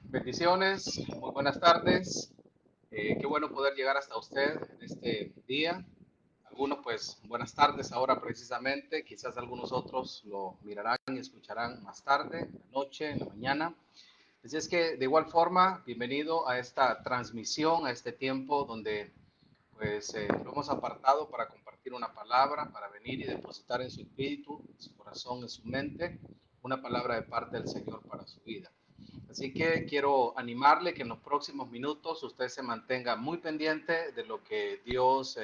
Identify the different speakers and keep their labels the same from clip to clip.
Speaker 1: Bendiciones, muy buenas tardes. Qué bueno poder llegar hasta usted en este día. Algunos pues buenas tardes ahora precisamente, quizás algunos otros lo mirarán y escucharán más tarde, en la noche, en la mañana. Así es que de igual forma, bienvenido a esta transmisión, a este tiempo donde pues lo hemos apartado para compartir una palabra, para venir y depositar en su espíritu, en su corazón, en su mente, una palabra de parte del Señor para su vida. Así que quiero animarle que en los próximos minutos usted se mantenga muy pendiente de lo que Dios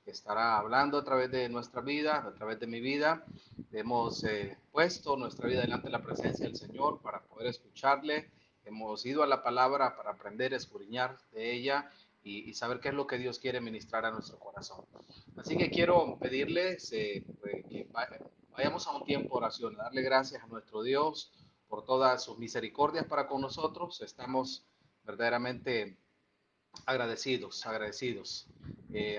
Speaker 1: estará hablando a través de nuestra vida, a través de mi vida. Hemos puesto nuestra vida delante de la presencia del Señor para poder escucharle. Hemos ido a la palabra para aprender a escudriñar de ella y saber qué es lo que Dios quiere ministrar a nuestro corazón. Así que quiero pedirles que vayamos a un tiempo de oración, darle gracias a nuestro Dios por todas sus misericordias para con nosotros. Estamos verdaderamente agradecidos.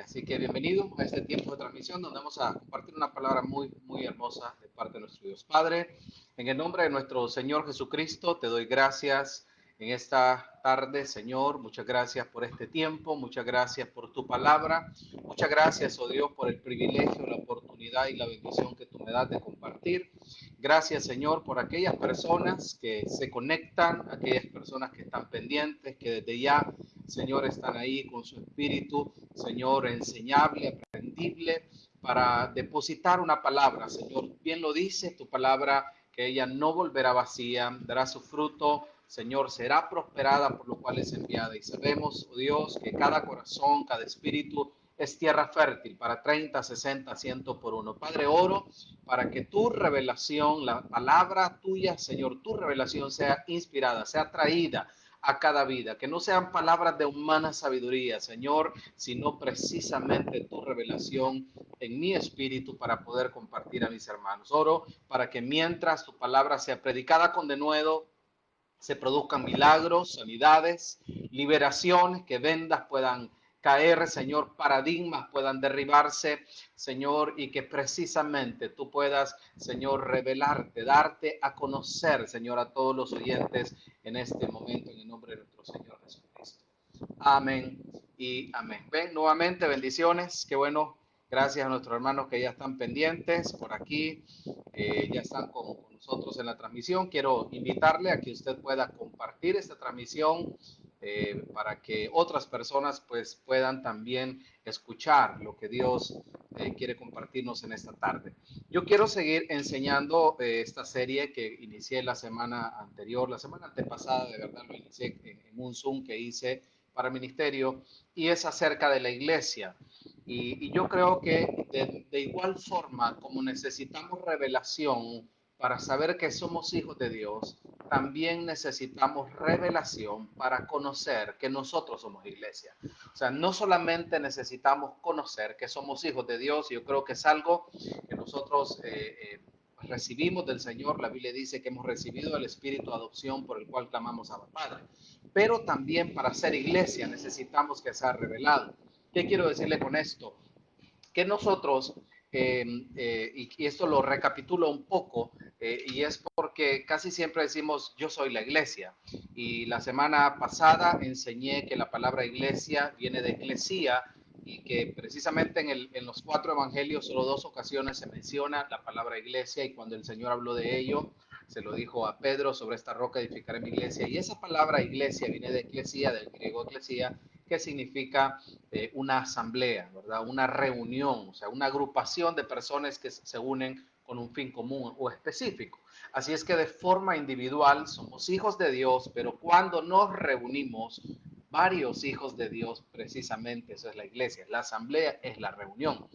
Speaker 1: Así que bienvenido a este tiempo de transmisión donde vamos a compartir una palabra muy hermosa de parte de nuestro Dios. Padre, en el nombre de nuestro Señor Jesucristo, te doy gracias en esta tarde, Señor. Muchas gracias por este tiempo, muchas gracias por tu palabra, muchas gracias, oh Dios, por el privilegio, la oportunidad y la bendición que tú me das de compartir. Gracias, Señor, por aquellas personas que se conectan, aquellas personas que están pendientes, que desde ya, Señor, están ahí con su espíritu, Señor, enseñable, aprendible, para depositar una palabra, Señor. Bien lo dice tu palabra, que ella no volverá vacía, dará su fruto, Señor, será prosperada por lo cual es enviada. Y sabemos, oh Dios, que cada corazón, cada espíritu es tierra fértil para 30, 60, 100 por uno. Padre, oro para que tu revelación, la palabra tuya, Señor, tu revelación sea inspirada, sea traída a cada vida, que no sean palabras de humana sabiduría, Señor, sino precisamente tu revelación en mi espíritu para poder compartir a mis hermanos. Oro para que mientras tu palabra sea predicada con denuedo, se produzcan milagros, sanidades, liberaciones, que vendas puedan caer, Señor, paradigmas puedan derribarse, Señor, y que precisamente tú puedas, Señor, revelarte, darte a conocer, Señor, a todos los oyentes en este momento, en el nombre de nuestro Señor Jesucristo. Amén y amén. Ven, nuevamente bendiciones, qué bueno. Gracias a nuestros hermanos que ya están pendientes por aquí, ya están con nosotros en la transmisión. Quiero invitarle a que usted pueda compartir esta transmisión para que otras personas pues puedan también escuchar lo que Dios quiere compartirnos en esta tarde. Yo quiero seguir enseñando esta serie que inicié la semana anterior, la semana antepasada, de verdad lo inicié en un Zoom que hice para ministerio, y es acerca de la iglesia. Y yo creo que de igual forma como necesitamos revelación para saber que somos hijos de Dios, también necesitamos revelación para conocer que nosotros somos iglesia. O sea, no solamente necesitamos conocer que somos hijos de Dios, yo creo que es algo que nosotros recibimos del Señor. La Biblia dice que hemos recibido el espíritu de adopción por el cual clamamos a Padre. Pero también para ser iglesia necesitamos que sea revelado. ¿Qué quiero decirle con esto? Que nosotros, y esto lo recapitulo un poco, y es porque casi siempre decimos yo soy la iglesia. Y la semana pasada enseñé que la palabra iglesia viene de eclesía y que precisamente en los cuatro evangelios solo dos ocasiones se menciona la palabra iglesia, y cuando el Señor habló de ello, se lo dijo a Pedro: sobre esta roca edificaré mi iglesia. Y esa palabra iglesia viene de eclesía, del griego eclesía, que significa una asamblea, ¿verdad? Una reunión, o sea, una agrupación de personas que se unen con un fin común o específico. Así es que de forma individual somos hijos de Dios, pero cuando nos reunimos, varios hijos de Dios, precisamente eso es la iglesia. La asamblea es la reunión.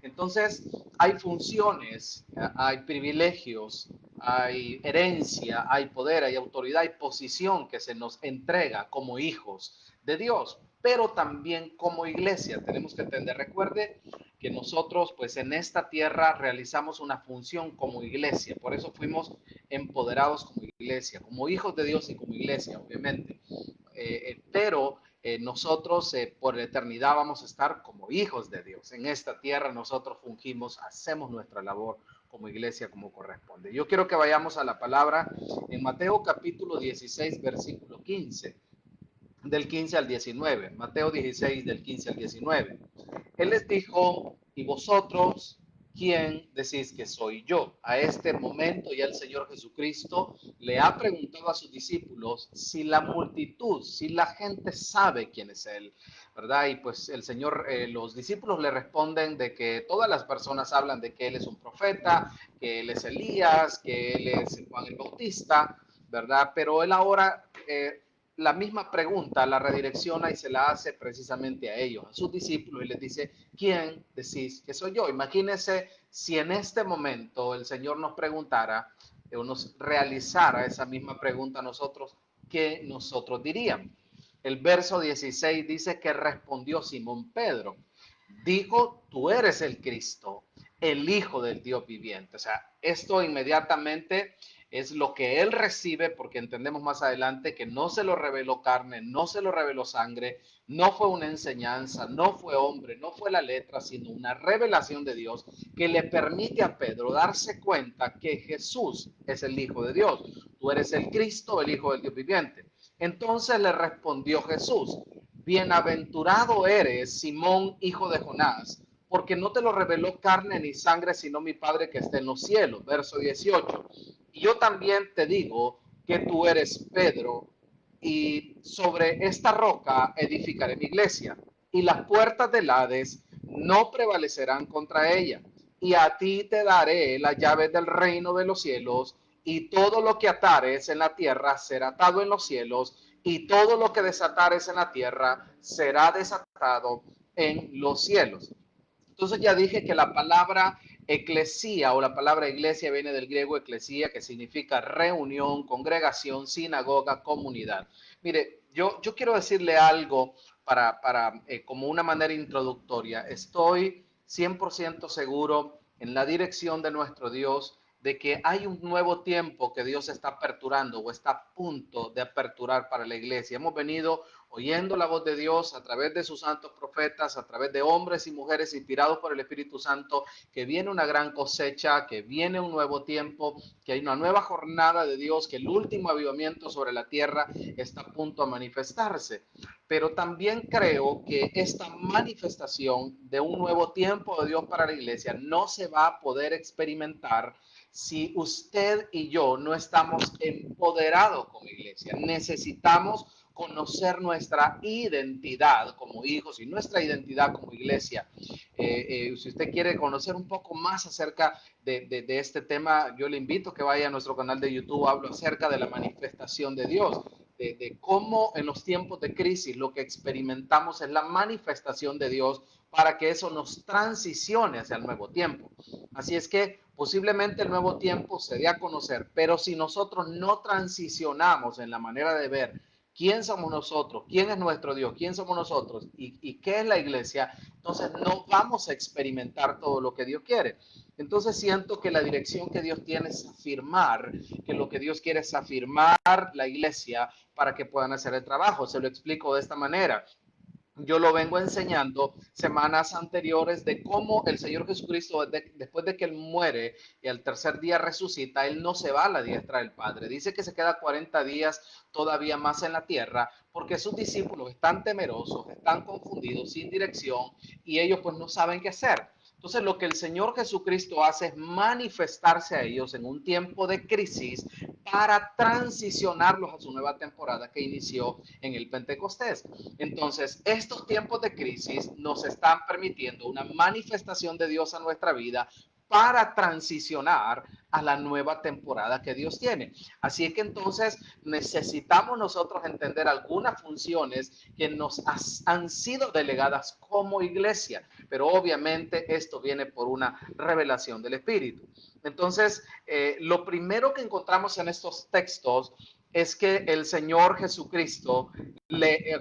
Speaker 1: Entonces, hay funciones, hay privilegios, hay herencia, hay poder, hay autoridad, hay posición que se nos entrega como hijos de Dios, pero también como iglesia. Tenemos que entender, recuerde que nosotros pues en esta tierra realizamos una función como iglesia, por eso fuimos empoderados como iglesia, como hijos de Dios y como iglesia, obviamente. Pero nosotros por la eternidad vamos a estar como hijos de Dios. En esta tierra nosotros fungimos, hacemos nuestra labor como iglesia como corresponde. Yo quiero que vayamos a la palabra en Mateo capítulo 16, versículo 15, del 15 al 19. Mateo 16, del 15 al 19. Él les dijo, ¿y vosotros quién decís que soy yo? A este momento ya el Señor Jesucristo le ha preguntado a sus discípulos si la multitud, si la gente sabe quién es Él, ¿verdad? Y pues el Señor, los discípulos le responden de que todas las personas hablan de que Él es un profeta, que Él es Elías, que Él es Juan el Bautista, ¿verdad? Pero Él ahora... la misma pregunta la redirecciona y se la hace precisamente a ellos, a sus discípulos, y les dice, ¿quién decís que soy yo? Imagínense si en este momento el Señor nos preguntara o nos realizara esa misma pregunta a nosotros, ¿qué nosotros diríamos? El verso 16 dice que respondió Simón Pedro, dijo, tú eres el Cristo, el Hijo del Dios viviente. O sea, esto inmediatamente es lo que él recibe, porque entendemos más adelante que no se lo reveló carne, no se lo reveló sangre, no fue una enseñanza, no fue hombre, no fue la letra, sino una revelación de Dios que le permite a Pedro darse cuenta que Jesús es el Hijo de Dios. Tú eres el Cristo, el Hijo del Dios viviente. Entonces le respondió Jesús, bienaventurado eres, Simón, hijo de Jonás, porque no te lo reveló carne ni sangre, sino mi Padre que está en los cielos. Verso 18. Y yo también te digo que tú eres Pedro, y sobre esta roca edificaré mi iglesia, y las puertas del Hades no prevalecerán contra ella. Y a ti te daré las llaves del reino de los cielos, y todo lo que atares en la tierra será atado en los cielos, y todo lo que desatares en la tierra será desatado en los cielos. Entonces ya dije que la palabra eclesía o la palabra iglesia viene del griego eclesía, que significa reunión, congregación, sinagoga, comunidad. Mire, yo quiero decirle algo como una manera introductoria. Estoy 100% seguro en la dirección de nuestro Dios de que hay un nuevo tiempo que Dios está aperturando o está a punto de aperturar para la iglesia. Hemos venido oyendo la voz de Dios a través de sus santos profetas, a través de hombres y mujeres inspirados por el Espíritu Santo, que viene una gran cosecha, que viene un nuevo tiempo, que hay una nueva jornada de Dios, que el último avivamiento sobre la tierra está a punto de manifestarse. Pero también creo que esta manifestación de un nuevo tiempo de Dios para la iglesia no se va a poder experimentar si usted y yo no estamos empoderados como iglesia. Necesitamos conocer nuestra identidad como hijos y nuestra identidad como iglesia. Si usted quiere conocer un poco más acerca de este tema, yo le invito a que vaya a nuestro canal de YouTube. Hablo acerca de la manifestación de Dios, de cómo en los tiempos de crisis lo que experimentamos es la manifestación de Dios para que eso nos transicione hacia el nuevo tiempo. Así es que posiblemente el nuevo tiempo se dé a conocer, pero si nosotros no transicionamos en la manera de ver quién somos nosotros, quién es nuestro Dios, quién somos nosotros y qué es la iglesia, entonces no vamos a experimentar todo lo que Dios quiere. Entonces siento que la dirección que Dios tiene es afirmar, que lo que Dios quiere es afirmar la iglesia para que puedan hacer el trabajo. Se lo explico de esta manera. Yo lo vengo enseñando semanas anteriores de cómo el Señor Jesucristo, después de que Él muere y al tercer día resucita, Él no se va a la diestra del Padre. Dice que se queda 40 días todavía más en la tierra porque sus discípulos están temerosos, están confundidos, sin dirección y ellos pues no saben qué hacer. Entonces lo que el Señor Jesucristo hace es manifestarse a ellos en un tiempo de crisis para transicionarlos a su nueva temporada que inició en el Pentecostés. Entonces, estos tiempos de crisis nos están permitiendo una manifestación de Dios a nuestra vida para transicionar a la nueva temporada que Dios tiene. Así es que entonces necesitamos nosotros entender algunas funciones que nos han sido delegadas como iglesia, pero obviamente esto viene por una revelación del Espíritu. Entonces, lo primero que encontramos en estos textos es que el Señor Jesucristo,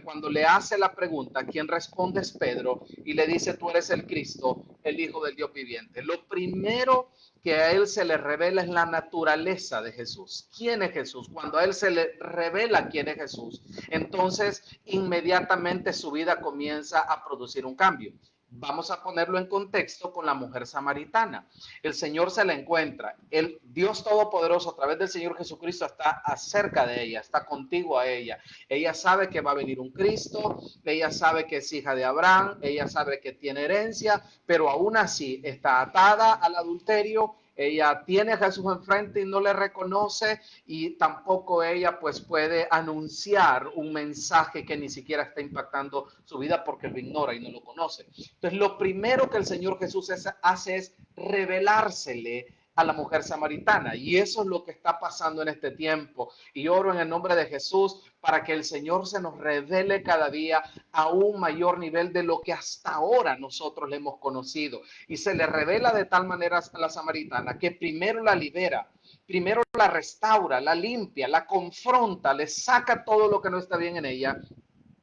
Speaker 1: cuando le hace la pregunta, ¿quién responde? Es Pedro, y le dice, tú eres el Cristo, el Hijo del Dios viviente. Lo primero que a él se le revela es la naturaleza de Jesús. ¿Quién es Jesús? Cuando a él se le revela quién es Jesús, entonces inmediatamente su vida comienza a producir un cambio. Vamos a ponerlo en contexto con la mujer samaritana. El Señor se la encuentra. El Dios Todopoderoso a través del Señor Jesucristo está acerca de ella, está contigo a ella. Ella sabe que va a venir un Cristo, ella sabe que es hija de Abraham, ella sabe que tiene herencia, pero aún así está atada al adulterio. Ella tiene a Jesús enfrente y no le reconoce, y tampoco ella pues puede anunciar un mensaje que ni siquiera está impactando su vida porque lo ignora y no lo conoce. Entonces lo primero que el Señor Jesús hace es revelársele a la mujer samaritana, y eso es lo que está pasando en este tiempo, y oro en el nombre de Jesús para que el Señor se nos revele cada día a un mayor nivel de lo que hasta ahora nosotros le hemos conocido, y se le revela de tal manera a la samaritana que primero la libera, primero la restaura, la limpia, la confronta, le saca todo lo que no está bien en ella,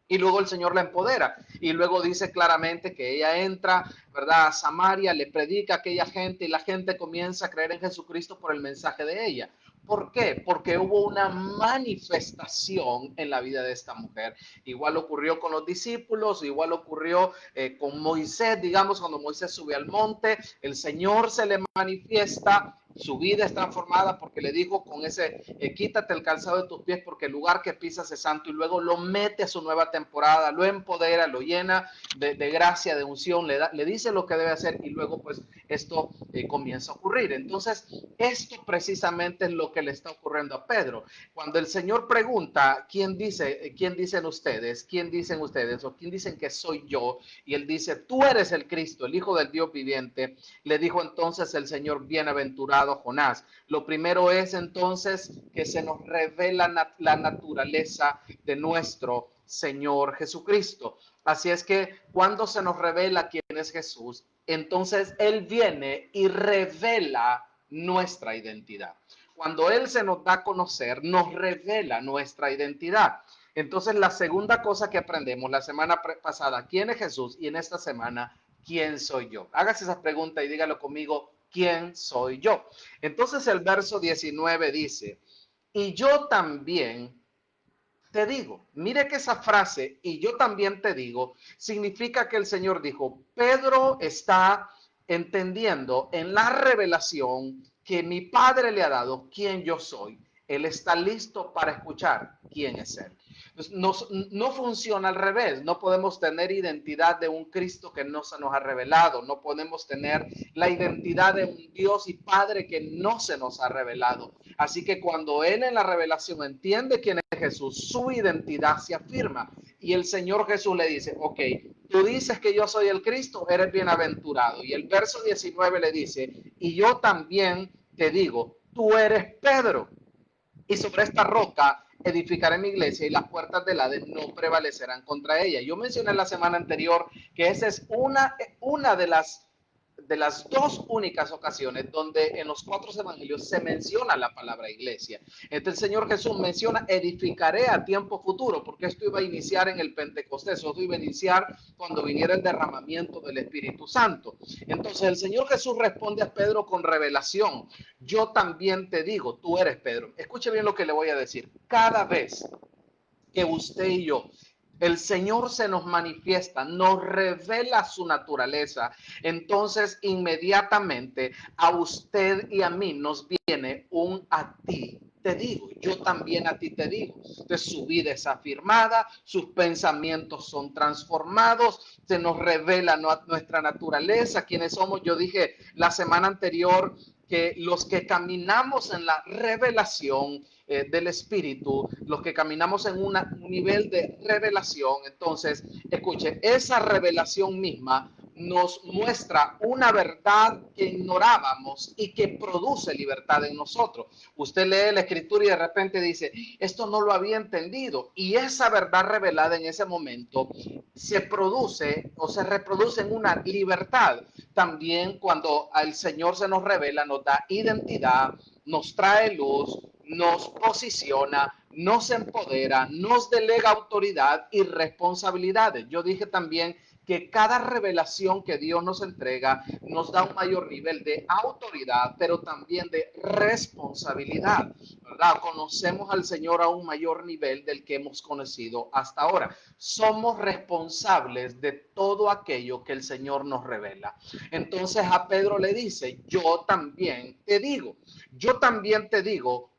Speaker 1: y luego el Señor la empodera. Y luego dice claramente que ella entra, ¿verdad?, a Samaria, le predica a aquella gente y la gente comienza a creer en Jesucristo por el mensaje de ella. ¿Por qué? Porque hubo una manifestación en la vida de esta mujer. Igual ocurrió con los discípulos, igual ocurrió con Moisés, digamos, cuando Moisés sube al monte, el Señor se le manifiesta, su vida es transformada porque le dijo con ese, quítate el calzado de tus pies porque el lugar que pisas es santo, y luego lo mete a su nueva temporada, lo empodera, lo llena de gracia, de unción, le dice lo que debe hacer, y luego pues esto comienza a ocurrir. Entonces, esto precisamente es lo que le está ocurriendo a Pedro. Cuando el Señor pregunta, quién dicen ustedes? ¿Quién dicen ustedes? ¿O quién dicen que soy yo? Y él dice, tú eres el Cristo, el Hijo del Dios viviente. Le dijo entonces el Señor, bienaventurado Jonás. Lo primero es entonces que se nos revela la naturaleza de nuestro Señor Jesucristo. Así es que cuando se nos revela quién es Jesús, entonces Él viene y revela nuestra identidad. Cuando Él se nos da a conocer, nos revela nuestra identidad. Entonces, la segunda cosa que aprendemos la semana pasada, ¿quién es Jesús? Y en esta semana, ¿quién soy yo? Hágase esa pregunta y dígalo conmigo, ¿quién soy yo? Entonces el verso 19 dice, y yo también te digo, mire que esa frase, y yo también te digo, significa que el Señor dijo, Pedro está entendiendo en la revelación que mi Padre le ha dado quién yo soy. Él está listo para escuchar quién es Él. No, no funciona al revés. No podemos tener identidad de un Cristo que no se nos ha revelado. No podemos tener la identidad de un Dios y Padre que no se nos ha revelado. Así que cuando Él en la revelación entiende quién es Jesús, su identidad se afirma. Y el Señor Jesús le dice, ok, tú dices que yo soy el Cristo, eres bienaventurado. Y el verso 19 le dice, y yo también te digo, tú eres Pedro, y sobre esta roca edificaré mi iglesia y las puertas del Hades no prevalecerán contra ella. Yo mencioné la semana anterior que esa es una de las dos únicas ocasiones donde en los cuatro evangelios se menciona la palabra iglesia. El Señor Jesús menciona edificaré a tiempo futuro, porque esto iba a iniciar en el Pentecostés, esto iba a iniciar cuando viniera el derramamiento del Espíritu Santo. Entonces el Señor Jesús responde a Pedro con revelación. Yo también te digo, tú eres Pedro. Escuche bien lo que le voy a decir. Cada vez que usted y yo, el Señor se nos manifiesta, nos revela su naturaleza, entonces inmediatamente a usted y a mí nos viene un a ti te digo, yo también a ti te digo. Entonces su vida es afirmada, sus pensamientos son transformados, se nos revela nuestra naturaleza, quiénes somos. Yo dije la semana anterior que los que caminamos en la revelación del Espíritu, los que caminamos en un nivel de revelación, entonces, escuche, esa revelación misma nos muestra una verdad que ignorábamos y que produce libertad en nosotros. Usted lee la escritura y de repente dice, esto no lo había entendido, y esa verdad revelada en ese momento se produce o se reproduce en una libertad. También cuando al Señor se nos revela, nos da identidad, nos trae luz, nos posiciona, nos empodera, nos delega autoridad y responsabilidades. Yo dije también que cada revelación que Dios nos entrega nos da un mayor nivel de autoridad, pero también de responsabilidad, ¿verdad? Conocemos al Señor a un mayor nivel del que hemos conocido hasta ahora. Somos responsables de todo aquello que el Señor nos revela. Entonces a Pedro le dice, yo también te digo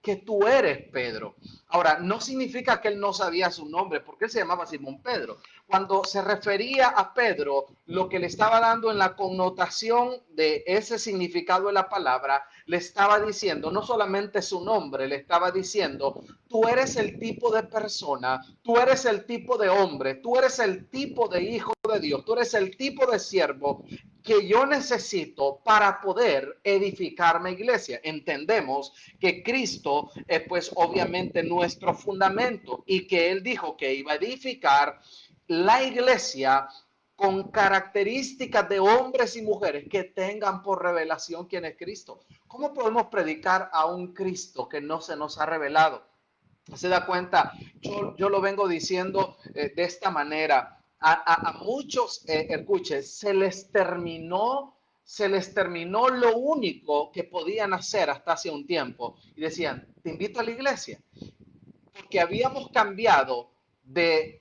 Speaker 1: que tú eres Pedro. Ahora, no significa que él no sabía su nombre, porque él se llamaba Simón Pedro. Cuando se refería a Pedro, lo que le estaba dando en la connotación de ese significado de la palabra, le estaba diciendo no solamente su nombre, le estaba diciendo, tú eres el tipo de persona, tú eres el tipo de hombre, tú eres el tipo de hijo de Dios, tú eres el tipo de siervo que yo necesito para poder edificar mi iglesia. Entendemos que Cristo es pues obviamente nuestro fundamento y que Él dijo que iba a edificar la iglesia con características de hombres y mujeres que tengan por revelación quién es Cristo. ¿Cómo podemos predicar a un Cristo que no se nos ha revelado? Se da cuenta, yo lo vengo diciendo de esta manera, a muchos, escuche, se les terminó lo único que podían hacer hasta hace un tiempo y decían, te invito a la iglesia, porque habíamos cambiado de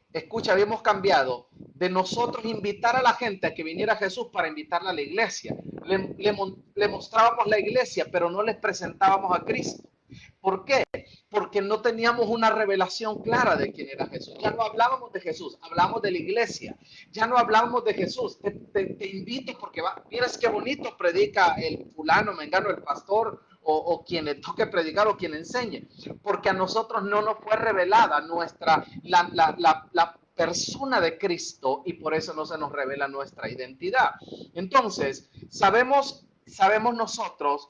Speaker 1: nosotros invitar a la gente a que viniera a Jesús para invitarla a la iglesia. Le mostrábamos la iglesia, pero no les presentábamos a Cristo. ¿Por qué? Porque no teníamos una revelación clara de quién era Jesús. Ya no hablábamos de Jesús, hablábamos de la iglesia. Ya no hablábamos de Jesús. Te invito porque miras qué bonito predica el fulano, mengano, el pastor o quien le toque predicar o quien enseñe. Porque a nosotros no nos fue revelada la persona de Cristo y por eso no se nos revela nuestra identidad. Entonces, sabemos nosotros,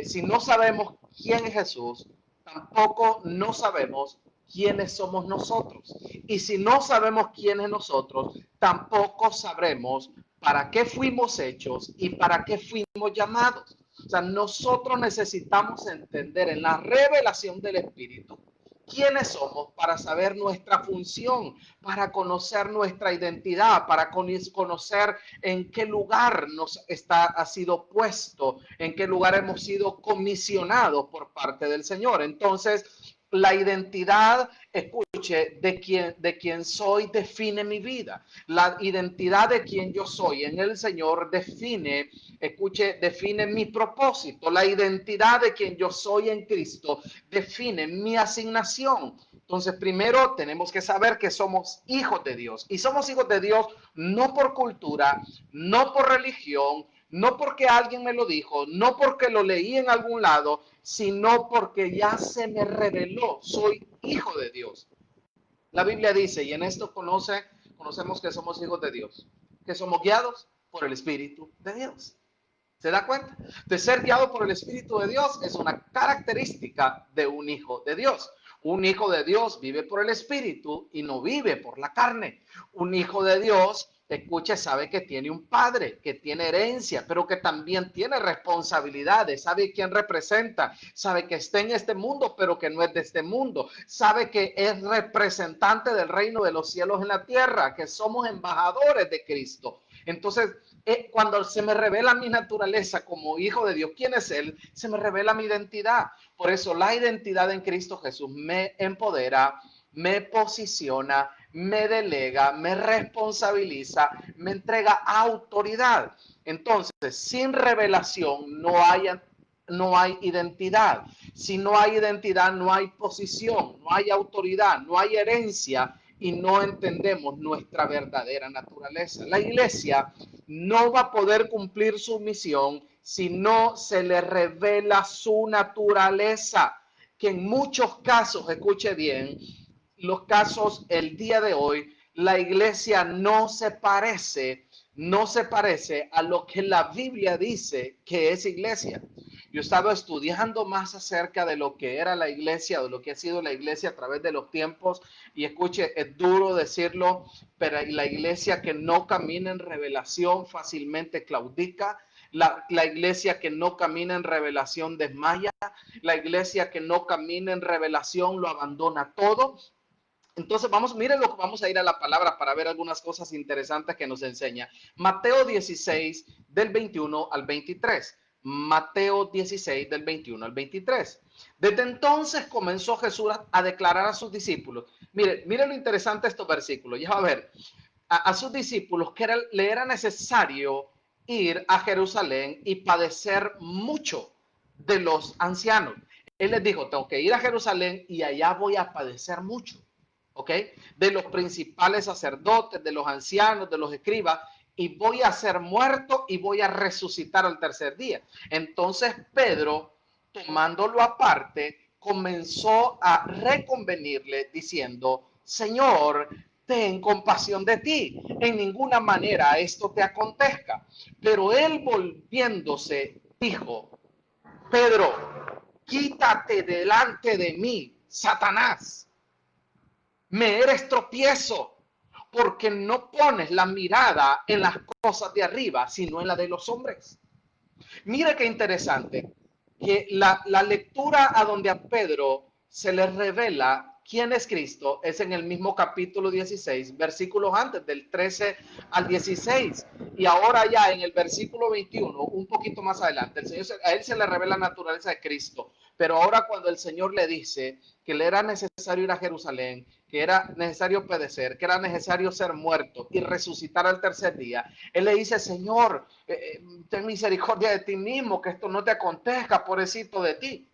Speaker 1: si no sabemos quién es Jesús, tampoco no sabemos quiénes somos nosotros. Y si no sabemos quién es nosotros, tampoco sabremos para qué fuimos hechos y para qué fuimos llamados. O sea, nosotros necesitamos entender en la revelación del Espíritu quiénes somos para saber nuestra función, para conocer nuestra identidad, para conocer en qué lugar ha sido puesto, en qué lugar hemos sido comisionados por parte del Señor. Entonces, la identidad, escuche, de quien soy define mi vida. La identidad de quien yo soy en el Señor define mi propósito. La identidad de quien yo soy en Cristo define mi asignación. Entonces, primero tenemos que saber que somos hijos de Dios. Y somos hijos de Dios no por cultura, no por religión, no porque alguien me lo dijo, no porque lo leí en algún lado, sino porque ya se me reveló, soy hijo de Dios. La Biblia dice, y en esto conocemos que somos hijos de Dios, que somos guiados por el Espíritu de Dios. ¿Se da cuenta? De ser guiado por el Espíritu de Dios es una característica de un hijo de Dios. Un hijo de Dios vive por el Espíritu y no vive por la carne. Un hijo de Dios, escuche, sabe que tiene un padre, que tiene herencia, pero que también tiene responsabilidades. Sabe quién representa, sabe que está en este mundo, pero que no es de este mundo. Sabe que es representante del reino de los cielos en la tierra, que somos embajadores de Cristo. Entonces, cuando se me revela mi naturaleza como hijo de Dios, ¿quién es Él? Se me revela mi identidad. Por eso la identidad en Cristo Jesús me empodera, me posiciona, me delega, me responsabiliza, me entrega autoridad. Entonces, sin revelación no hay identidad. Si no hay identidad, no hay posición, no hay autoridad, no hay herencia y no entendemos nuestra verdadera naturaleza. La iglesia no va a poder cumplir su misión si no se le revela su naturaleza, que en muchos casos, escuche bien, los casos el día de hoy, la iglesia no se parece a lo que la Biblia dice que es iglesia. Yo he estado estudiando más acerca de lo que era la iglesia, de lo que ha sido la iglesia a través de los tiempos, y escuche, es duro decirlo, pero la iglesia que no camina en revelación fácilmente claudica. La iglesia que no camina en revelación desmaya. La iglesia que no camina en revelación lo abandona todo. Entonces miren lo que vamos a ir a la palabra para ver algunas cosas interesantes que nos enseña. Mateo 16 del 21 al 23. Mateo 16 del 21 al 23. Desde entonces comenzó Jesús a declarar a sus discípulos. Mire lo interesante de estos versículos. Ya va a ver, a sus discípulos que le era necesario ir a Jerusalén y padecer mucho de los ancianos. Él les dijo, tengo que ir a Jerusalén y allá voy a padecer mucho. ¿Ok? De los principales sacerdotes, de los ancianos, de los escribas, y voy a ser muerto y voy a resucitar al tercer día. Entonces Pedro, tomándolo aparte, comenzó a reconvenirle diciendo, Señor, ten compasión de ti, en ninguna manera esto te acontezca. Pero él volviéndose dijo, Pedro, quítate delante de mí, Satanás. Me eres tropiezo, porque no pones la mirada en las cosas de arriba, sino en la de los hombres. Mire qué interesante, que la lectura a donde a Pedro se le revela quién es Cristo es en el mismo capítulo 16, versículos antes, del 13 al 16. Y ahora ya en el versículo 21, un poquito más adelante, a él se le revela la naturaleza de Cristo. Pero ahora cuando el Señor le dice que le era necesario ir a Jerusalén, que era necesario padecer, que era necesario ser muerto y resucitar al tercer día, él le dice, Señor, ten misericordia de ti mismo, que esto no te acontezca, pobrecito de ti.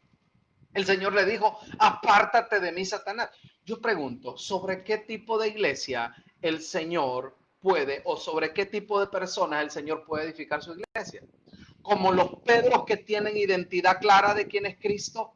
Speaker 1: El Señor le dijo, apártate de mí, Satanás. Yo pregunto, ¿sobre qué tipo de iglesia el Señor puede, o sobre qué tipo de personas el Señor puede edificar su iglesia? Como los Pedros que tienen identidad clara de quién es Cristo,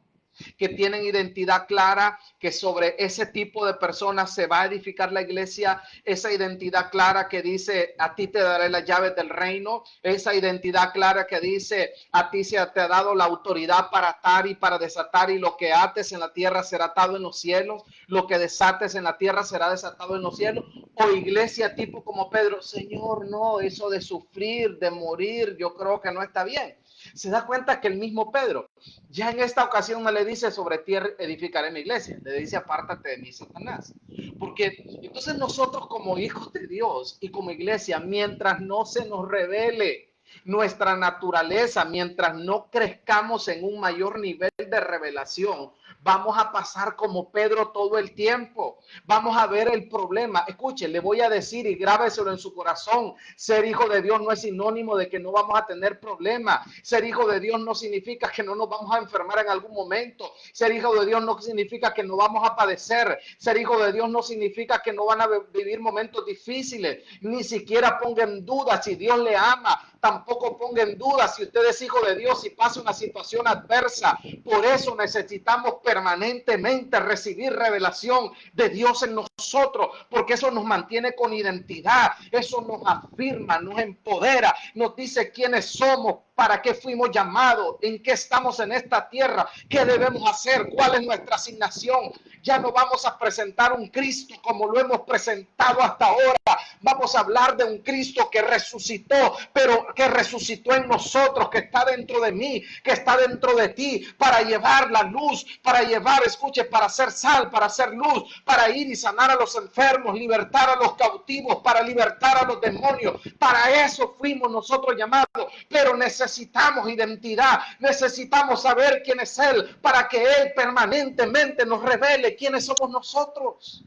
Speaker 1: que tienen identidad clara, que sobre ese tipo de personas se va a edificar la iglesia, esa identidad clara que dice, a ti te daré las llaves del reino, esa identidad clara que dice, a ti se te ha dado la autoridad para atar y para desatar, y lo que ates en la tierra será atado en los cielos, lo que desates en la tierra será desatado en los cielos. O iglesia tipo como Pedro, Señor, no, eso de sufrir, de morir, yo creo que no está bien. Se da cuenta que el mismo Pedro, ya en esta ocasión no le dice, sobre ti edificaré mi iglesia, le dice, apártate de mí, Satanás. Porque entonces nosotros como hijos de Dios y como iglesia, mientras no se nos revele nuestra naturaleza, mientras no crezcamos en un mayor nivel de revelación, vamos a pasar como Pedro todo el tiempo. Vamos a ver el problema. Escuchen, le voy a decir y grábeselo en su corazón. Ser hijo de Dios no es sinónimo de que no vamos a tener problemas. Ser hijo de Dios no significa que no nos vamos a enfermar en algún momento. Ser hijo de Dios no significa que no vamos a padecer. Ser hijo de Dios no significa que no van a vivir momentos difíciles. Ni siquiera ponga en duda si Dios le ama. Tampoco ponga en duda si usted es hijo de Dios y pasa una situación adversa. Por eso necesitamos permanentemente recibir revelación de Dios en nosotros, porque eso nos mantiene con identidad, eso nos afirma, nos empodera, nos dice quiénes somos, para qué fuimos llamados, en qué estamos en esta tierra, qué debemos hacer, cuál es nuestra asignación. Ya no vamos a presentar un Cristo como lo hemos presentado hasta ahora. Vamos a hablar de un Cristo que resucitó, pero que resucitó en nosotros, que está dentro de mí, que está dentro de ti, para llevar la luz, para llevar, escuche, para hacer sal, para hacer luz, para ir y sanar a los enfermos, libertar a los cautivos, para libertar a los demonios. Para eso fuimos nosotros llamados, pero necesitamos identidad, necesitamos saber quién es Él, para que Él permanentemente nos revele quiénes somos nosotros.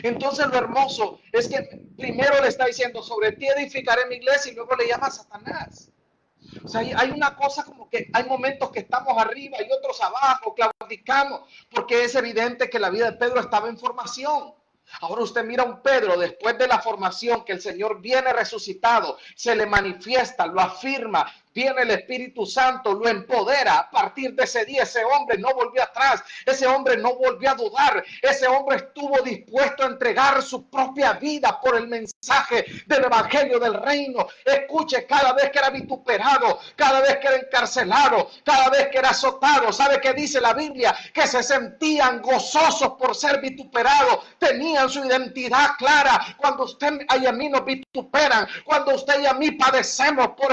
Speaker 1: Entonces lo hermoso es que primero le está diciendo, sobre ti edificaré mi iglesia, y luego le llama a Satanás. O sea, hay una cosa como que hay momentos que estamos arriba y otros abajo, claudicamos, porque es evidente que la vida de Pedro estaba en formación. Ahora usted mira a un Pedro después de la formación, que el Señor viene resucitado, se le manifiesta, lo afirma, Viene el Espíritu Santo, lo empodera. A partir de ese día, ese hombre no volvió atrás, ese hombre no volvió a dudar, ese hombre estuvo dispuesto a entregar su propia vida por el mensaje del Evangelio del Reino. Escuche, cada vez que era vituperado, cada vez que era encarcelado, cada vez que era azotado, ¿sabe qué dice la Biblia? Que se sentían gozosos por ser vituperados, tenían su identidad clara. Cuando usted y a mí nos vituperan, cuando usted y a mí padecemos por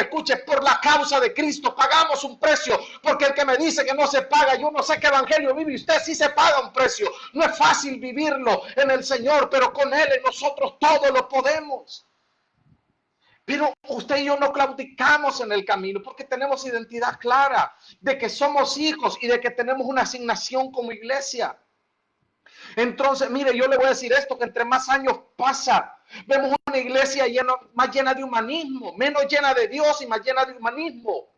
Speaker 1: la causa de Cristo, pagamos un precio, porque el que me dice que no se paga, yo no sé qué evangelio vive, usted sí se paga un precio. No es fácil vivirlo en el Señor, pero con Él en nosotros todo lo podemos. Pero usted y yo no claudicamos en el camino porque tenemos identidad clara de que somos hijos y de que tenemos una asignación como iglesia. Entonces, mire, yo le voy a decir esto, que entre más años pasa, vemos una iglesia más llena de humanismo, menos llena de Dios y más llena de humanismo.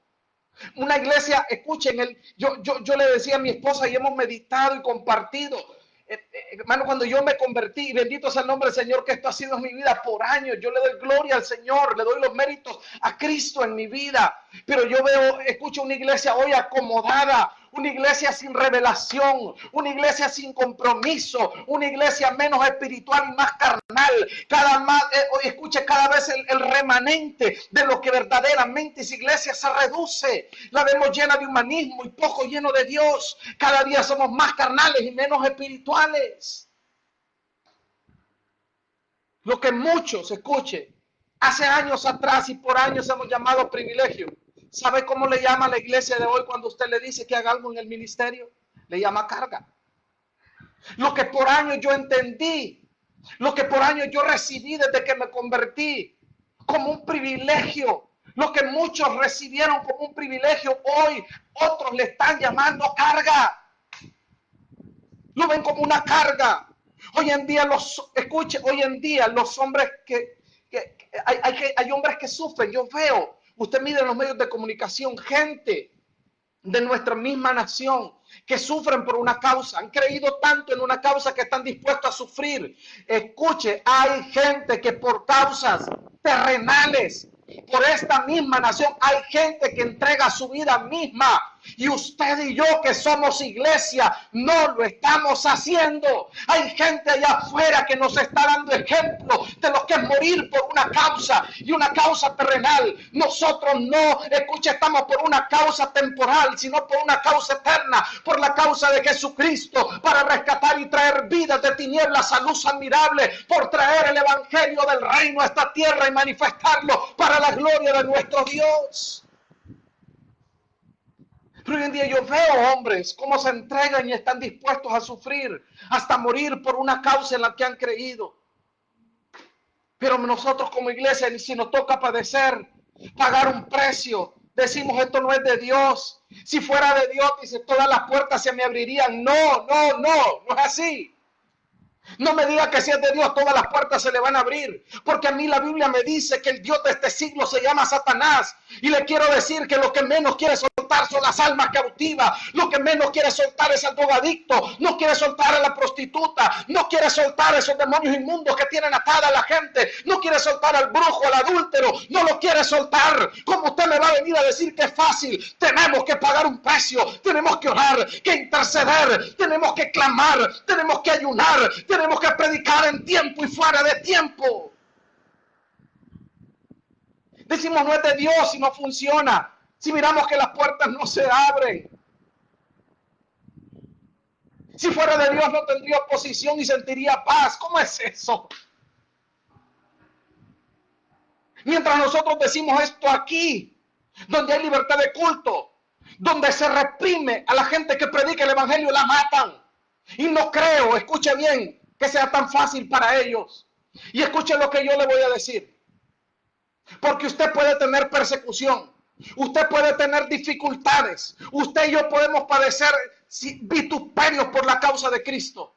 Speaker 1: Una iglesia, escuchen, yo le decía a mi esposa y hemos meditado y compartido, hermano, cuando yo me convertí, y bendito sea el nombre del Señor, que esto ha sido mi vida por años, yo le doy gloria al Señor, le doy los méritos a Cristo en mi vida, pero yo escucho una iglesia hoy acomodada, una iglesia sin revelación, una iglesia sin compromiso, una iglesia menos espiritual y más carnal, escuche, cada vez el remanente de lo que verdaderamente es iglesia se reduce, la vemos llena de humanismo y poco lleno de Dios, cada día somos más carnales y menos espirituales. Lo que muchos, escuche, hace años atrás y por años hemos llamado privilegio. ¿Sabe cómo le llama a la iglesia de hoy cuando usted le dice que haga algo en el ministerio? Le llama carga. Lo que por años yo entendí, lo que por años yo recibí desde que me convertí como un privilegio, lo que muchos recibieron como un privilegio, hoy otros le están llamando carga. Lo ven como una carga. Hoy en día hoy en día los hombres hay hombres que sufren, yo veo. Usted mira en los medios de comunicación, gente de nuestra misma nación que sufren por una causa, han creído tanto en una causa que están dispuestos a sufrir. Escuche, hay gente que por causas terrenales, por esta misma nación, hay gente que entrega su vida misma. Y usted y yo que somos iglesia, no lo estamos haciendo. Hay gente allá afuera que nos está dando ejemplo de lo que es morir por una causa y una causa terrenal. Nosotros no, escucha, estamos por una causa temporal, sino por una causa eterna, por la causa de Jesucristo, para rescatar y traer vidas de tinieblas a luz admirable, por traer el evangelio del reino a esta tierra y manifestarlo para la gloria de nuestro Dios. Pero hoy en día yo veo hombres cómo se entregan y están dispuestos a sufrir, hasta morir por una causa en la que han creído. Pero nosotros como iglesia, si nos toca padecer, pagar un precio, decimos esto no es de Dios. Si fuera de Dios, dice, todas las puertas se me abrirían. No es así. No me diga que si es de Dios todas las puertas se le van a abrir, porque a mí la Biblia me dice que el Dios de este siglo se llama Satanás, y le quiero decir que lo que menos quiere soltar son las almas cautivas, lo que menos quiere soltar es al drogadicto, no quiere soltar a la prostituta, no quiere soltar a esos demonios inmundos que tienen atada a la gente, no quiere soltar al brujo, al adúltero, no lo quiere soltar. Como usted me va a venir a decir que es fácil, tenemos que pagar un precio, tenemos que orar, que interceder, tenemos que clamar, tenemos que ayunar, tenemos que predicar en tiempo y fuera de tiempo. Decimos no es de Dios y no funciona. Si miramos que las puertas no se abren. Si fuera de Dios no tendría oposición y sentiría paz. ¿Cómo es eso? Mientras nosotros decimos esto aquí, donde hay libertad de culto, donde se reprime a la gente que predica el evangelio, la matan. Y no creo, escuche bien, que sea tan fácil para ellos. Y escuche lo que yo le voy a decir. Porque usted puede tener persecución, usted puede tener dificultades, usted y yo podemos padecer vituperios por la causa de Cristo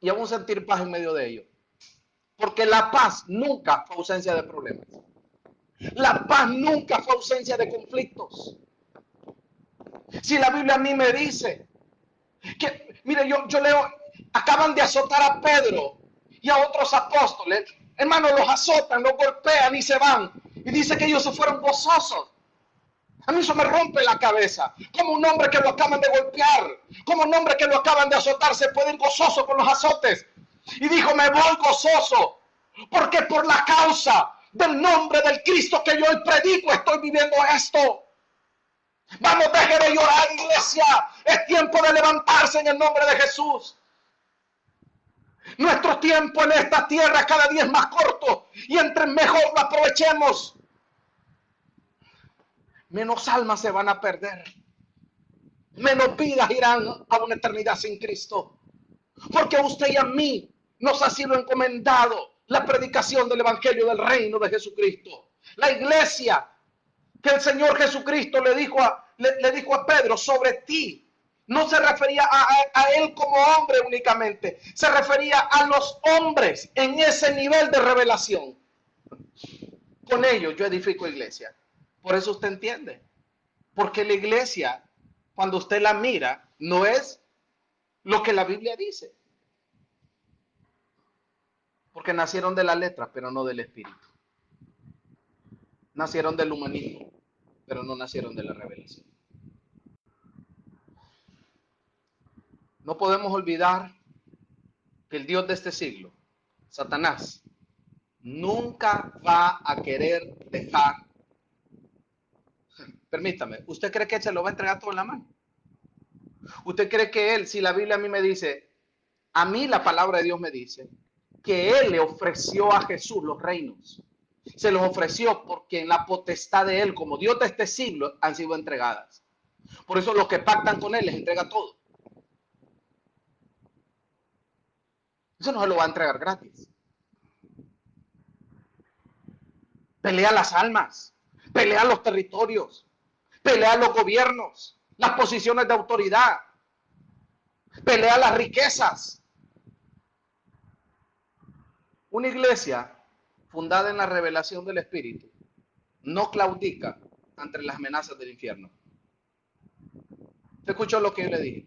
Speaker 1: y aún sentir paz en medio de ello. Porque la paz nunca fue ausencia de problemas. La paz nunca fue ausencia de conflictos. Si la Biblia a mí me dice que, mire, yo leo, acaban de azotar a Pedro y a otros apóstoles, hermano, los azotan, los golpean y se van. Y dice que ellos se fueron gozosos. A mí eso me rompe la cabeza. Como un hombre que lo acaban de golpear, como un hombre que lo acaban de azotar, se puede ir gozoso con los azotes. Y dijo, me voy gozoso, porque por la causa del nombre del Cristo que yo hoy predico, estoy viviendo esto. Vamos, deje de llorar, iglesia. Es tiempo de levantarse en el nombre de Jesús. Nuestro tiempo en esta tierra cada día es más corto, y entre mejor lo aprovechemos, menos almas se van a perder, menos vidas irán a una eternidad sin Cristo. Porque a usted y a mí nos ha sido encomendado la predicación del Evangelio del Reino de Jesucristo. La iglesia que el Señor Jesucristo le dijo a Pedro, sobre ti. No se refería a él como hombre únicamente, se refería a los hombres en ese nivel de revelación. Con ellos yo edifico iglesia. Por eso usted entiende. Porque la iglesia, cuando usted la mira, no es lo que la Biblia dice. Porque nacieron de la letra, pero no del espíritu. Nacieron del humanismo, pero no nacieron de la revelación. No podemos olvidar que el Dios de este siglo, Satanás, nunca va a querer dejar. Permítame, ¿usted cree que él se lo va a entregar todo en la mano? ¿Usted cree que él, si la Biblia a mí me dice, a mí la palabra de Dios me dice, que él le ofreció a Jesús los reinos? Se los ofreció porque en la potestad de él, como Dios de este siglo, han sido entregadas. Por eso los que pactan con él les entrega todo. Eso no se lo va a entregar gratis. Pelea las almas, pelea los territorios, pelea los gobiernos, las posiciones de autoridad, pelea las riquezas. Una iglesia fundada en la revelación del Espíritu no claudica ante las amenazas del infierno. ¿Usted escuchó lo que yo le dije?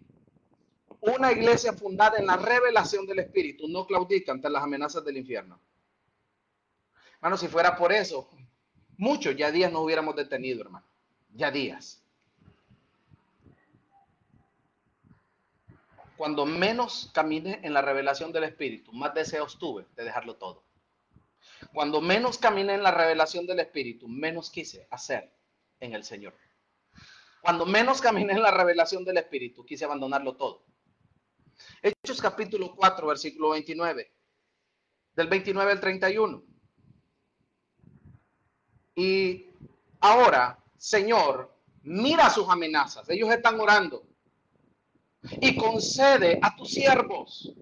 Speaker 1: Una iglesia fundada en la revelación del Espíritu no claudica ante las amenazas del infierno. Hermano, si fuera por eso, muchos ya días nos hubiéramos detenido, hermano. Ya días. Cuando menos caminé en la revelación del Espíritu, más deseos tuve de dejarlo todo. Cuando menos caminé en la revelación del Espíritu, menos quise hacer en el Señor. Cuando menos caminé en la revelación del Espíritu, quise abandonarlo todo. Hechos capítulo 4, versículo 29. Del 29 al 31. Y ahora, Señor, mira sus amenazas. Ellos están orando. Y concede a tus siervos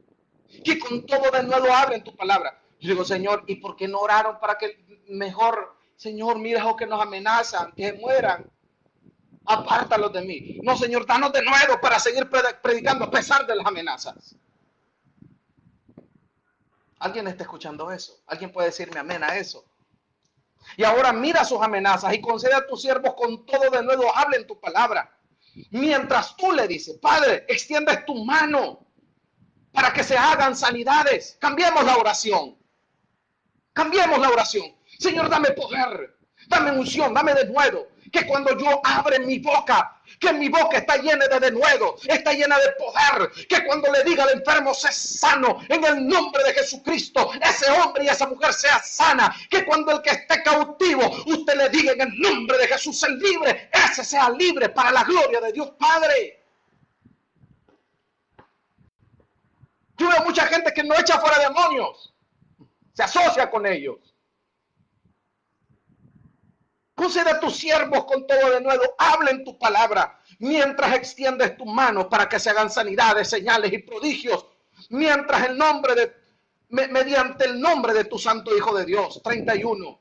Speaker 1: que con todo de nuevo abren tu palabra. Yo digo, Señor, ¿y por qué no oraron para que mejor, Señor, mira los que nos amenazan, que mueran? Apártalos de mí. No, Señor, danos de nuevo para seguir predicando a pesar de las amenazas. ¿Alguien está escuchando eso? ¿Alguien puede decirme amén a eso? Y ahora mira sus amenazas y concede a tus siervos con todo de nuevo, hablen tu palabra. Mientras tú le dices, Padre, extiendes tu mano para que se hagan sanidades. Cambiemos la oración. Cambiemos la oración. Señor, dame poder, dame unción, dame denuedo. Que cuando yo abra mi boca, que mi boca está llena de denuedo, está llena de poder. Que cuando le diga al enfermo, sé sano, en el nombre de Jesucristo, ese hombre y esa mujer sea sana. Que cuando el que esté cautivo, usted le diga en el nombre de Jesús, el libre, ese sea libre para la gloria de Dios Padre. Yo veo mucha gente que no echa fuera demonios, se asocia con ellos. Concede a tus siervos con todo de nuevo, hablen tu palabra, mientras extiendes tu mano para que se hagan sanidades, señales y prodigios, mientras mediante el nombre de tu santo Hijo de Dios. 31.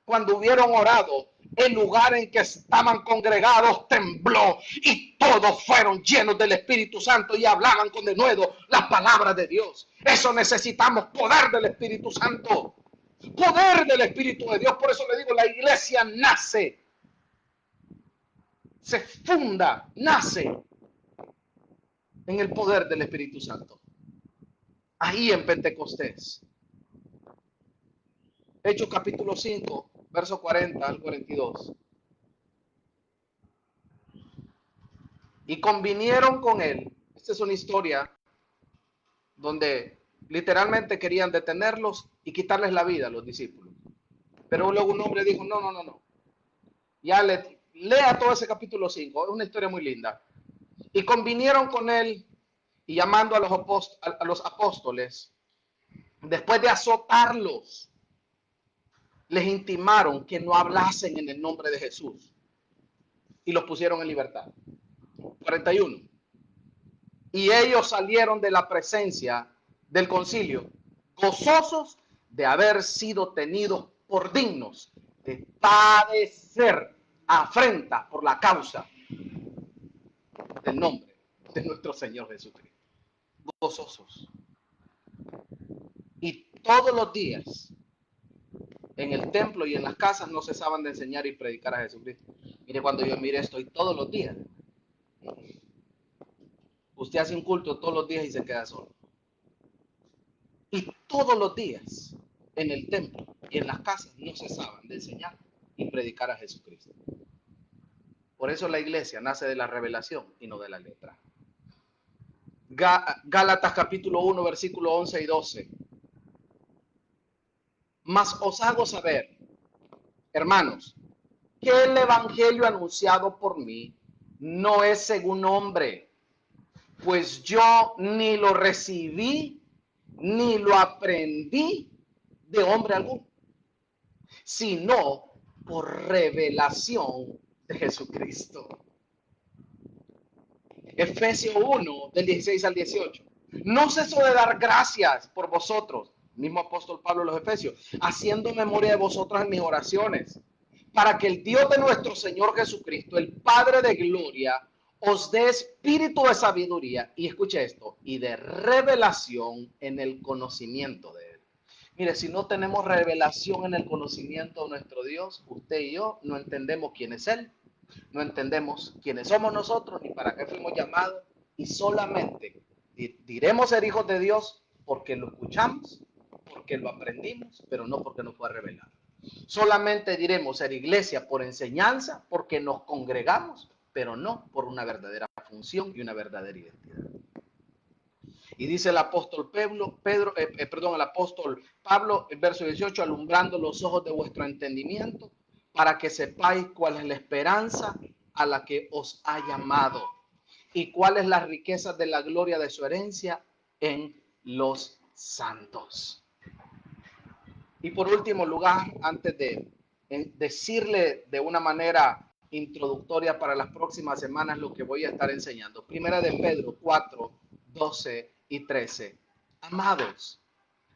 Speaker 1: Cuando hubieron orado, el lugar en que estaban congregados tembló y todos fueron llenos del Espíritu Santo y hablaban con denuedo las palabras de Dios. Eso necesitamos, poder del Espíritu Santo. Poder del Espíritu de Dios. Por eso le digo, la iglesia nace, se funda, nace en el poder del Espíritu Santo. Ahí en Pentecostés. Hechos capítulo 5, verso 40 al 42. y convinieron con él. Esta es una historia donde literalmente querían detenerlos y quitarles la vida a los discípulos. Pero luego un hombre dijo, no, no, no, no. Ya lea todo ese capítulo 5, es una historia muy linda. Y convinieron con él y llamando a los apóstoles, después de azotarlos, les intimaron que no hablasen en el nombre de Jesús y los pusieron en libertad. 41. Y ellos salieron de la presencia del concilio, gozosos de haber sido tenidos por dignos de padecer afrenta por la causa del nombre de nuestro Señor Jesucristo. Gozosos. Y todos los días en el templo y en las casas no cesaban de enseñar y predicar a Jesucristo. Mire, cuando yo mire esto, y todos los días. Usted hace un culto todos los días y se queda solo. Y todos los días en el templo y en las casas no cesaban de enseñar y predicar a Jesucristo. Por eso la iglesia nace de la revelación y no de la letra. Gálatas capítulo 1, versículo 11 y 12. Mas os hago saber, hermanos, que el evangelio anunciado por mí no es según hombre, pues yo ni lo recibí ni lo aprendí de hombre alguno, sino por revelación de Jesucristo. Efesios 1, del 16 al 18. No ceso de dar gracias por vosotros, mismo apóstol Pablo en los Efesios, haciendo memoria de vosotros en mis oraciones, para que el Dios de nuestro Señor Jesucristo, el Padre de gloria, os dé espíritu de sabiduría, y escuche esto, y de revelación en el conocimiento de Él. Mire, si no tenemos revelación en el conocimiento de nuestro Dios, usted y yo no entendemos quién es Él, no entendemos quiénes somos nosotros ni para qué fuimos llamados, y solamente diremos ser hijos de Dios porque lo escuchamos, porque lo aprendimos, pero no porque nos fue revelado. Solamente diremos ser iglesia por enseñanza, porque nos congregamos, pero no por una verdadera función y una verdadera identidad. Y dice el apóstol el apóstol Pablo, el verso 18, alumbrando los ojos de vuestro entendimiento, para que sepáis cuál es la esperanza a la que os ha llamado y cuáles las riquezas de la gloria de su herencia en los santos. Y por último lugar, antes de decirle de una manera introductoria para las próximas semanas lo que voy a estar enseñando. Primera de Pedro 4, 12 y 13. Amados,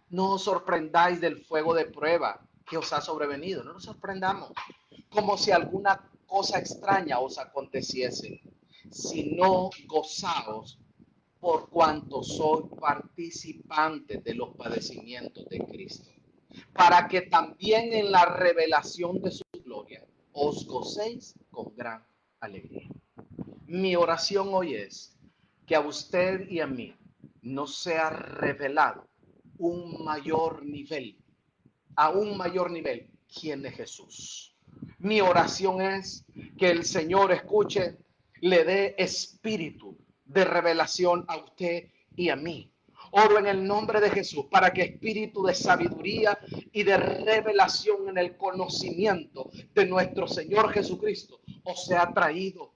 Speaker 1: no os sorprendáis del fuego de prueba que os ha sobrevenido. No nos sorprendamos como si alguna cosa extraña os aconteciese, sino gozaos por cuanto sois participantes de los padecimientos de Cristo, para que también en la revelación de su gloria os gocéis con gran alegría. Mi oración hoy es que a usted y a mí nos sea revelado a un mayor nivel, quién es Jesús. Mi oración es que el Señor escuche, le dé espíritu de revelación a usted y a mí. Oro en el nombre de Jesús para que espíritu de sabiduría y de revelación en el conocimiento de nuestro Señor Jesucristo os sea traído.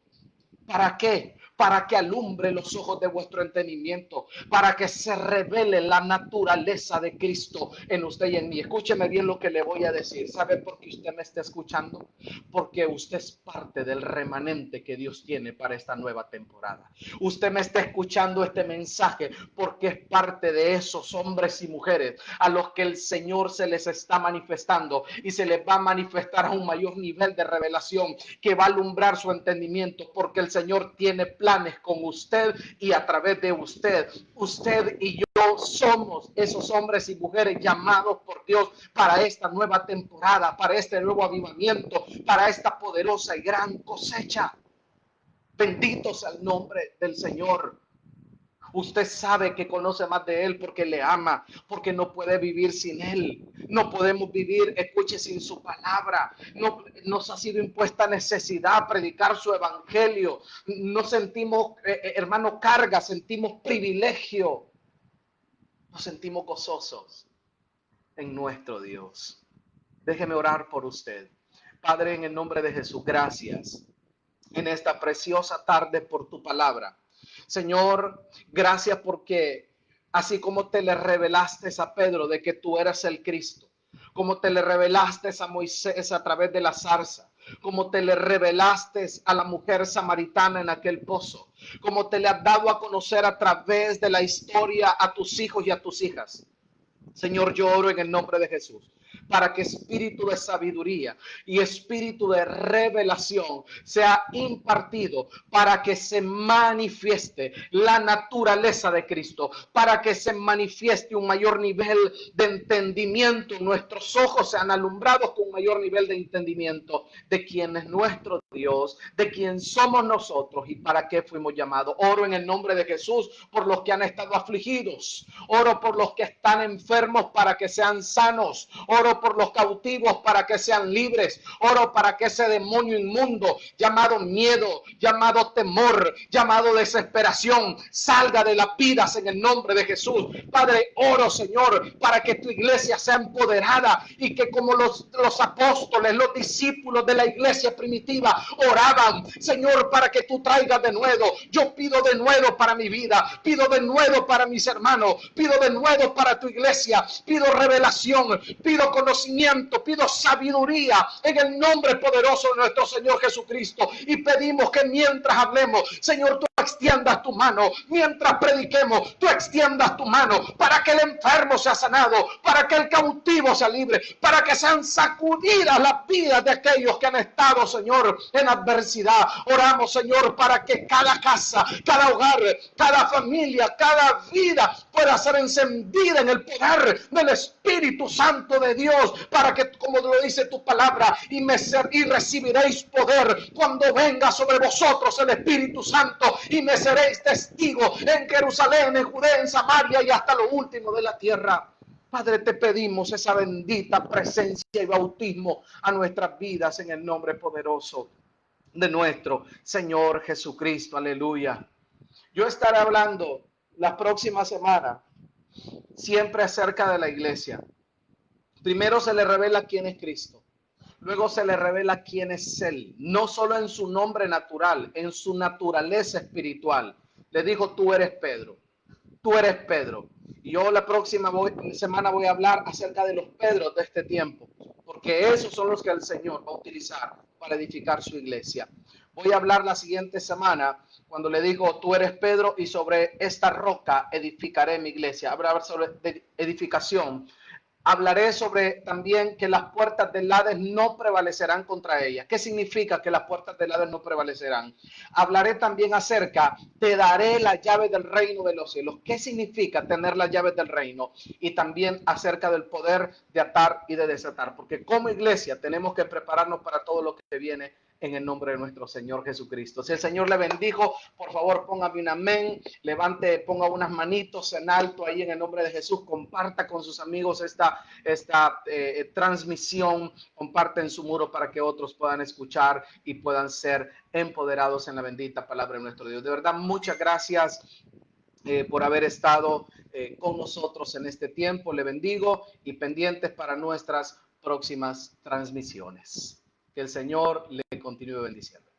Speaker 1: ¿Para qué? Para que alumbre los ojos de vuestro entendimiento, para que se revele la naturaleza de Cristo en usted y en mí. Escúcheme bien lo que le voy a decir. ¿Sabe por qué usted me está escuchando? Porque usted es parte del remanente que Dios tiene para esta nueva temporada. Usted me está escuchando este mensaje porque es parte de esos hombres y mujeres a los que el Señor se les está manifestando y se les va a manifestar a un mayor nivel de revelación que va a alumbrar su entendimiento, porque el Señor tiene planes con usted y a través de usted. Usted y yo somos esos hombres y mujeres llamados por Dios para esta nueva temporada, para este nuevo avivamiento, para esta poderosa y gran cosecha. Bendito sea el nombre del Señor. Usted sabe que conoce más de Él porque le ama, porque no puede vivir sin Él. No podemos vivir, escuche, sin su palabra. No nos ha sido impuesta necesidad predicar su evangelio. No sentimos, hermano, carga, sentimos privilegio. Nos sentimos gozosos en nuestro Dios. Déjeme orar por usted. Padre, en el nombre de Jesús, gracias en esta preciosa tarde por tu palabra. Señor, gracias porque así como te le revelaste a Pedro de que tú eras el Cristo, como te le revelaste a Moisés a través de la zarza, como te le revelaste a la mujer samaritana en aquel pozo, como te le has dado a conocer a través de la historia a tus hijos y a tus hijas. Señor, yo oro en el nombre de Jesús para que espíritu de sabiduría y espíritu de revelación sea impartido para que se manifieste la naturaleza de Cristo, para que se manifieste un mayor nivel de entendimiento, nuestros ojos sean alumbrados con un mayor nivel de entendimiento de quién es nuestro Dios, de quién somos nosotros y para qué fuimos llamados. Oro en el nombre de Jesús por los que han estado afligidos, oro por los que están enfermos para que sean sanos, oro por los cautivos para que sean libres, oro para que ese demonio inmundo llamado miedo, llamado temor, llamado desesperación salga de las vidas en el nombre de Jesús. Padre, oro, Señor, para que tu iglesia sea empoderada y que como los apóstoles, los discípulos de la iglesia primitiva oraban, Señor, para que tú traigas de nuevo. Yo pido de nuevo para mi vida, pido de nuevo para mis hermanos, pido de nuevo para tu iglesia, pido revelación, pido conocimiento, pido sabiduría en el nombre poderoso de nuestro Señor Jesucristo. Y pedimos que mientras hablemos, Señor, tú extiendas tu mano, mientras prediquemos, tú extiendas tu mano para que el enfermo sea sanado, para que el cautivo sea libre, para que sean sacudidas las vidas de aquellos que han estado, Señor, en adversidad. Oramos, Señor, para que cada casa, cada hogar, cada familia, cada vida pueda ser encendida en el poder del Espíritu Santo de Dios, para que, como lo dice tu palabra, y recibiréis poder cuando venga sobre vosotros el Espíritu Santo, y me seréis testigos en Jerusalén, en Judea, en Samaria y hasta lo último de la tierra. Padre, te pedimos esa bendita presencia y bautismo a nuestras vidas en el nombre poderoso de nuestro Señor Jesucristo. Aleluya. Yo estaré hablando la próxima semana siempre acerca de la iglesia. Primero se le revela quién es Cristo. Luego se le revela quién es Él, no solo en su nombre natural, en su naturaleza espiritual. Le dijo, tú eres Pedro, tú eres Pedro. Y yo la próxima semana voy a hablar acerca de los Pedros de este tiempo, porque esos son los que el Señor va a utilizar para edificar su iglesia. Voy a hablar la siguiente semana cuando le digo, tú eres Pedro y sobre esta roca edificaré mi iglesia. Hablar sobre edificación. Hablaré sobre también que las puertas del Hades no prevalecerán contra ella. ¿Qué significa que las puertas del Hades no prevalecerán? Hablaré también acerca, te daré la llave del reino de los cielos. ¿Qué significa tener las llaves del reino? Y también acerca del poder de atar y de desatar. Porque como iglesia tenemos que prepararnos para todo lo que viene en el nombre de nuestro Señor Jesucristo. Si el Señor le bendijo, por favor póngame un amén, levante, ponga unas manitos en alto ahí en el nombre de Jesús, comparta con sus amigos esta transmisión, comparte en su muro para que otros puedan escuchar y puedan ser empoderados en la bendita palabra de nuestro Dios. De verdad, muchas gracias por haber estado con nosotros en este tiempo. Le bendigo y pendientes para nuestras próximas transmisiones. Que el Señor le continúe bendiciendo.